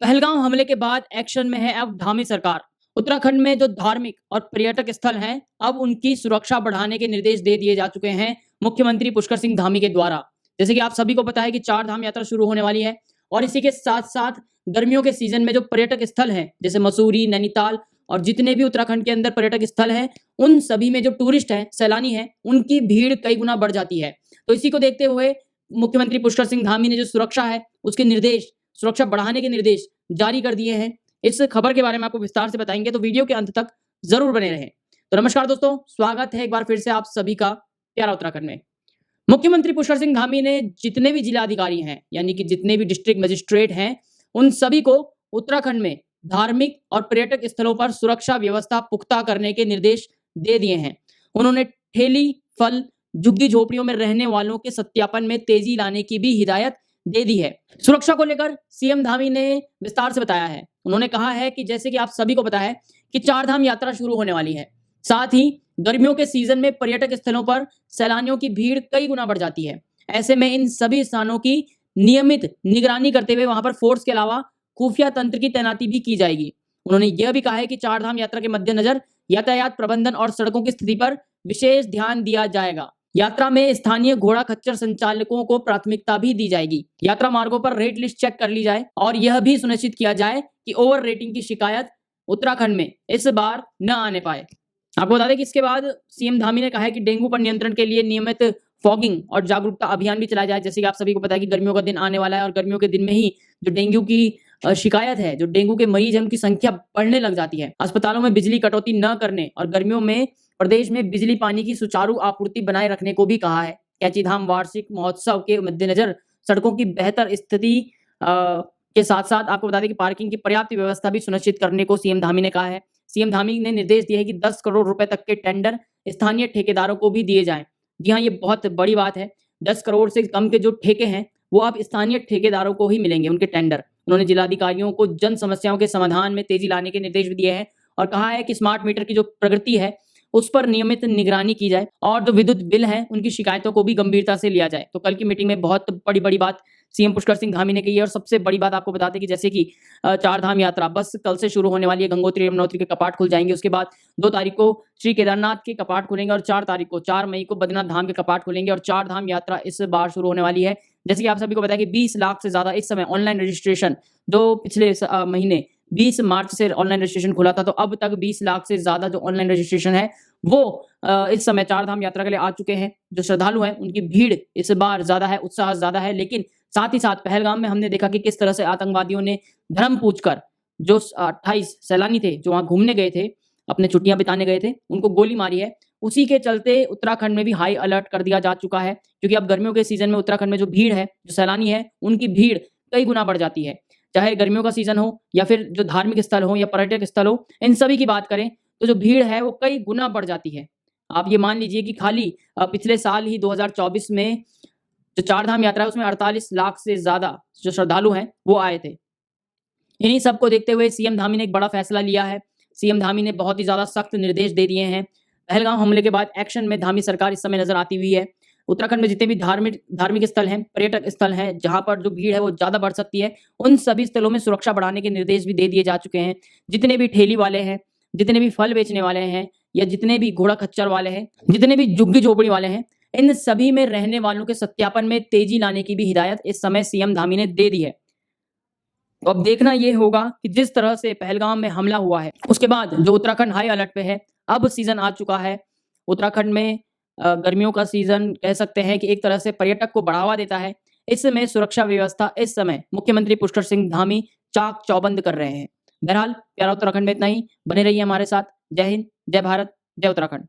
पहलगाम हमले के बाद एक्शन में है अब धामी सरकार। उत्तराखंड में जो धार्मिक और पर्यटक स्थल हैं, अब उनकी सुरक्षा बढ़ाने के निर्देश दे दिए जा चुके हैं मुख्यमंत्री पुष्कर सिंह धामी के द्वारा। जैसे कि आप सभी को पता है कि चार धाम यात्रा शुरू होने वाली है और इसी के साथ-साथ गर्मियों के सीजन में जो पर्यटक स्थल हैं, जैसे मसूरी, नैनीताल और जितने भी उत्तराखंड के अंदर पर्यटक स्थल हैं, उन सभी में जो टूरिस्ट हैं, सैलानी हैं, उनकी भीड़ कई गुना बढ़ जाती है। तो इसी को देखते हुए मुख्यमंत्री पुष्कर सिंह धामी ने जो सुरक्षा है, उसके निर्देश सुरक्षा बढ़ाने के निर्देश जारी कर दिए हैं। इस खबर के बारे में आपको विस्तार से बताएंगे, तो वीडियो के अंत तक जरूर बने रहें। तो नमस्कार दोस्तों, स्वागत है एक बार फिर से आप सभी का प्यारा उत्तराखंड में। मुख्यमंत्री पुष्कर सिंह धामी ने जितने भी जिलाधिकारी हैं, यानी कि जितने भी डिस्ट्रिक्ट मजिस्ट्रेट हैं, उन सभी को उत्तराखंड में धार्मिक और पर्यटक स्थलों पर सुरक्षा व्यवस्था पुख्ता करने के निर्देश दे दिए हैं। उन्होंने ठेली, फल, झुग्गी झोपड़ियों में रहने वालों के सत्यापन में तेजी लाने की भी हिदायत दे दी है। सुरक्षा को लेकर सीएम धामी ने विस्तार से बताया है। उन्होंने कहा है कि जैसे कि आप सभी को पता है कि चार धाम यात्रा शुरू होने वाली है। साथ ही गर्मियों के सीजन में पर्यटक स्थलों पर सैलानियों की भीड़ कई गुना बढ़ जाती है। ऐसे में इन सभी स्थानों की नियमित निगरानी करते हुए वहां पर फोर्स के अलावा खुफिया तंत्र की तैनाती भी की जाएगी। उन्होंने यह भी कहा है कि चार धाम यात्रा के मद्देनजर यातायात प्रबंधन और सड़कों की स्थिति पर विशेष ध्यान दिया जाएगा। यात्रा में स्थानीय घोड़ा खच्चर संचालकों को प्राथमिकता भी दी जाएगी। यात्रा मार्गों पर रेट लिस्ट चेक कर ली जाए और यह भी सुनिश्चित किया जाए कि ओवर रेटिंग की शिकायत उत्तराखंड में इस बार न आने पाए। आपको बता दें कि इसके बाद सीएम धामी ने कहा है कि डेंगू पर नियंत्रण के लिए नियमित फॉगिंग और जागरूकता अभियान भी चलाया जाए। जैसे कि आप सभी को पता है कि गर्मियों का दिन आने वाला है और गर्मियों के दिन में ही जो डेंगू की शिकायत है, जो डेंगू के मरीज हैं, उनकी संख्या बढ़ने लग जाती है। अस्पतालों में बिजली कटौती न करने और गर्मियों में प्रदेश में बिजली पानी की सुचारू आपूर्ति बनाए रखने को भी कहा है। कैची धाम वार्षिक महोत्सव के मद्देनजर सड़कों की बेहतर स्थिति के साथ-साथ आपको बता दें कि पार्किंग की पर्याप्त व्यवस्था भी सुनिश्चित करने को सीएम धामी ने कहा है। सीएम धामी ने निर्देश दिए हैं कि 10 करोड़ रुपए तक के टेंडर स्थानीय ठेकेदारों को भी दिए जाएं। जी हाँ, ये बहुत बड़ी बात है। 10 करोड़ से कम के जो ठेके हैं, वो अब स्थानीय ठेकेदारों को ही मिलेंगे, उनके टेंडर। उन्होंने जिलाधिकारियों को जन समस्याओं के समाधान में तेजी लाने के निर्देश भी दिए हैं और कहा है कि स्मार्ट मीटर की जो प्रगति है, उस पर नियमित निगरानी की जाए और जो विद्युत बिल हैं, उनकी शिकायतों को भी गंभीरता से लिया जाए। तो कल की मीटिंग में बहुत बड़ी बड़ी बात सीएम पुष्कर सिंह धामी ने कही है और सबसे बड़ी बात आपको बताते हैं कि जैसे कि चार धाम यात्रा बस कल से शुरू होने वाली है। गंगोत्री यमुनोत्री के कपाट खुल जाएंगे। उसके बाद 2 तारीख को श्री केदारनाथ के कपाट खुलेंगे और 4 तारीख को 4 मई को बद्रीनाथ धाम के कपाट खुलेंगे और चार धाम यात्रा इस बार शुरू होने वाली है। जैसे कि आप सभी को पता है कि 20 लाख से ज्यादा इस समय ऑनलाइन रजिस्ट्रेशन, जो पिछले महीने 20 मार्च से ऑनलाइन रजिस्ट्रेशन खुला था, तो अब तक 20 लाख से ज्यादा जो ऑनलाइन रजिस्ट्रेशन है वो इस समय चार धाम यात्रा के लिए आ चुके हैं। जो श्रद्धालु हैं, उनकी भीड़ इस बार ज्यादा है, उत्साह ज्यादा है। लेकिन साथ ही साथ पहलगाम में हमने देखा कि किस तरह से आतंकवादियों ने धर्म पूछकर जो 28 सैलानी थे, जो वहां घूमने गए थे, अपने छुट्टियां बिताने गए थे, उनको गोली मारी है। उसी के चलते उत्तराखंड में भी हाई अलर्ट कर दिया जा चुका है, क्योंकि अब गर्मियों के सीजन में उत्तराखंड में जो भीड़ है, जो सैलानी है, उनकी भीड़ कई गुना बढ़ जाती है। चाहे गर्मियों का सीजन हो या फिर जो धार्मिक स्थल हो या पर्यटक स्थल हो, इन सभी की बात करें तो जो भीड़ है वो कई गुना बढ़ जाती है। आप ये मान लीजिए कि खाली पिछले साल ही 2024 में जो चार धाम यात्रा है, उसमें 48 लाख से ज्यादा जो श्रद्धालु हैं वो आए थे। इन्हीं सबको देखते हुए सीएम धामी ने एक बड़ा फैसला लिया है। सीएम धामी ने बहुत ही ज्यादा सख्त निर्देश दे दिए हैं। पहलगाम हमले के बाद एक्शन में धामी सरकार इस समय नजर आती हुई है। उत्तराखंड में जितने भी धार्मिक स्थल हैं, पर्यटक स्थल हैं, जहां पर जो भीड़ है वो ज्यादा बढ़ सकती है, उन सभी स्थलों में सुरक्षा बढ़ाने के निर्देश भी दे दिए जा चुके हैं। जितने भी ठेली वाले हैं, जितने भी फल बेचने वाले हैं या जितने भी घोड़ा खच्चर वाले हैं, जितने भी झुग्गी झोपड़ी वाले हैं, इन सभी में रहने वालों के सत्यापन में तेजी लाने की भी हिदायत इस समय सीएम धामी ने दे दी है। तो अब देखना यह होगा कि जिस तरह से पहलगाम में हमला हुआ है, उसके बाद जो उत्तराखंड हाई अलर्ट पे है, अब सीजन आ चुका है। उत्तराखंड में गर्मियों का सीजन कह सकते हैं कि एक तरह से पर्यटक को बढ़ावा देता है। इसमें सुरक्षा व्यवस्था इस समय मुख्यमंत्री पुष्कर सिंह धामी चाक चौबंद कर रहे हैं। बहरहाल प्यारा उत्तराखंड में इतना ही। बने रहिए हमारे साथ। जय हिंद, जय भारत, जय उत्तराखंड।